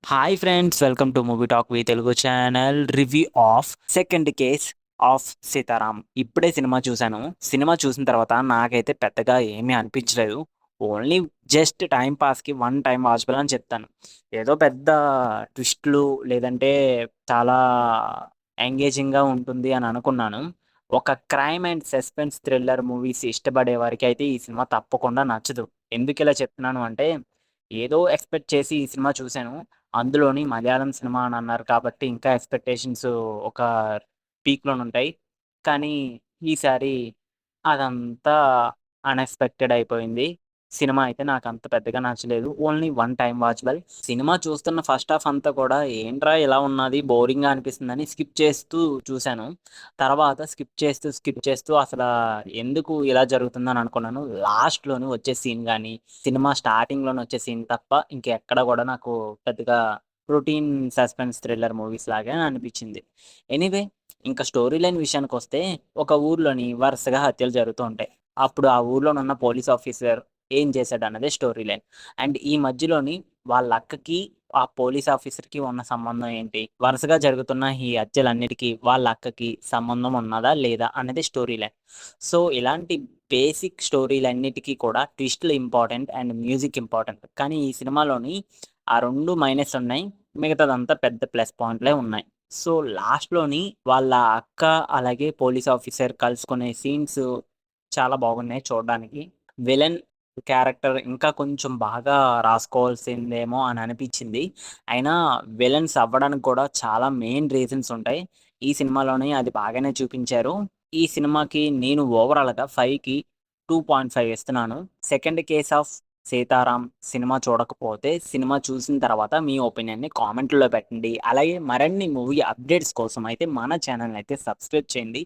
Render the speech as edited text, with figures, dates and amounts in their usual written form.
Hi friends, welcome to movie talk V Telugu channel. Review of second case of Sitaram. ఇప్పుడే cinema చూశాను. Cinema చూసిన తర్వాత నాకైతే పెద్దగా ఏమీ అనిపించలేదు. ఓన్లీ జస్ట్ టైం పాస్కి వన్ టైం వాచబుల్ అని చెప్తాను. ఏదో పెద్ద ట్విస్ట్లు లేదంటే చాలా ఎంగేజింగ్గా ఉంటుంది అని అనుకున్నాను. ఒక crime and suspense thriller movies ఇష్టపడే వారికి అయితే ఈ సినిమా తప్పకుండా నచ్చదు. ఎందుకు ఇలా చెప్తున్నాను అంటే, ఏదో ఎక్స్పెక్ట్ చేసి ఈ సినిమా చూశాను. అందులోని మలయాళం సినిమా అని అన్నారు కాబట్టి ఇంకా ఎక్స్‌పెక్టేషన్స్ ఒక పీక్‌లోనుంటాయి. కానీ ఈసారి అదంతా అన్‌ఎక్స్‌పెక్టెడ్ అయిపోయింది. సినిమా అయితే నాకంత పెద్దగా నచ్చలేదు. Only one time watchable. Cinema చూస్తున్న ఫస్ట్ హాఫ్ అంతా కూడా ఏంట్రా ఇలా ఉన్నది, బోరింగ్‌గా అనిపిస్తుందని స్కిప్ చేస్తూ చూశాను. తర్వాత స్కిప్ చేస్తూ అసలా ఎందుకు ఇలా జరుగుతుందని అనుకున్నాను. లాస్ట్‌లోని వచ్చే సీన్ గాని, సినిమా స్టార్టింగ్‌లోనే వచ్చే సీన్ తప్ప ఇంకెక్కడ గూడా నాకు పెద్దగా రొటీన్ సస్పెన్స్ థ్రిల్లర్ మూవీస్ లాగే అనిపిచ్చింది. ఎనీవే, ఇంకా స్టోరీ లైన్ విషయానికొస్తే, ఒక ఊర్లోని వరుసగా హత్యలు జరుగుతూ ఉంటాయి. అప్పుడు ఆ ఊర్లోనున్న పోలీస్ ఆఫీసర్ ఏం చేశాడన్నదే స్టోరీ లైన్. అండ్ ఈ మధ్యలోని వాళ్ళ అక్కకి, ఆ పోలీస్ ఆఫీసర్‌కి ఉన్న సంబంధం ఏంటి? వరుసగా జరుగుతున్న ఈ హత్యలన్నిటికి వాళ్ళ అక్కకి సంబంధం ఉన్నదా? లేదా? అన్నదే స్టోరీ లైన్. సో, ఇలాంటి బేసిక్ స్టోరీలన్నిటికి కూడా ట్విస్ట్‌లు ఇంపార్టెంట్ అండ్ మ్యూజిక్ ఇంపార్టెంట్. కానీ ఈ సినిమాలోని ఆ 2 మైనస్ ఉన్నాయి. మిగతాదంతా పెద్ద ప్లస్ పాయింట్‌లే ఉన్నాయి. సో, లాస్ట్‌లోని వాళ్ళ అక్క, అలాగే పోలీస్ ఆఫీసర్ కలుసుకునే సీన్స్ చాలా బాగున్నాయి చూడడానికి. విలన్ క్యారెక్టర్ ఇంకా కొంచెం బాగా రాసుకోవాల్సిందేమో అని అనిపిచ్చింది. అయినా విలన్స్ అవ్వడానికి కూడా చాలా మెయిన్ రీజన్స్ ఉంటాయి. ఈ సినిమాలోని అది బాగానే చూపించారు. ఈ సినిమాకి నేను ఓవరాల్‌గా 5కి 2.5 ఇస్తున్నాను. Second case of Sitaram cinema చూడకపోతే, సినిమా చూసిన తర్వాత మీ ఒపీనియన్‌ని కామెంట్‌లో పెట్టండి. అలాగే మరిన్ని మూవీ అప్డేట్స్ కోసం అయితే మన ఛానెల్‌ని అయితే సబ్స్క్రైబ్ చేయండి.